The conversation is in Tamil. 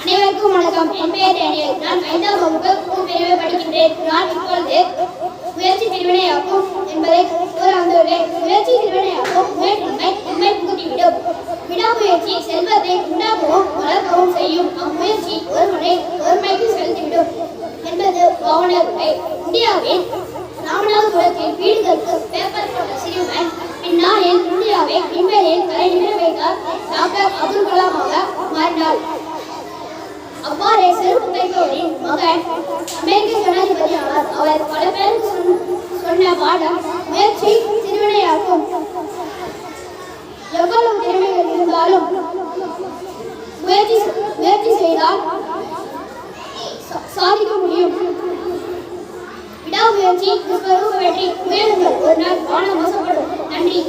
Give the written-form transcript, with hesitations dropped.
அனைவருக்கும் வணக்கம். என் பெயர் டேனியல். நான் 5ஆம் வகுப்பு பிரிவு படிக்கின்றேன். நான் இப்பொழுது முயற்சி திருவினையாக்கும் என்பதை கூற வந்துள்ளேன். முயற்சி திருவினையாக்கும் முயற்சிமை உண்மை புகுத்திவிடும். விடாமுயற்சி செல்வத்தை உண்டாக்கவும் வளர்க்கவும் செய்யும். அம்முயற்சி ஒருவனை ஒருமைக்கு செலுத்திவிடும் என்பது கவர்னர் உரை. இந்தியாவின் ராமநாதபுரத்தில் வீடுகளுக்கு பேப்பர் போட்ட சிறுவன் பின்னாளில் இந்தியாவை விண்வெளியில் தலை நிமிர வைத்தார். டாக்டர் அப்துல் கலாமாக மாறினார். அவ்வாறே செருப்பு தைப்பவரின் மகன் அமெரிக்க ஜனாதிபதி ஆனார். அவர் பல பேருக்கு சொன்ன பாடம் முயற்சி திருவினையாக்கும். எவ்வளவு திறமைகள் இருந்தாலும் முயற்சி செய்தால் சாதிக்க முடியும். விடாமுயற்சி வெற்றி. முயலுங்கள், ஒரு நாள் வானம் மோசப்படும். நன்றி.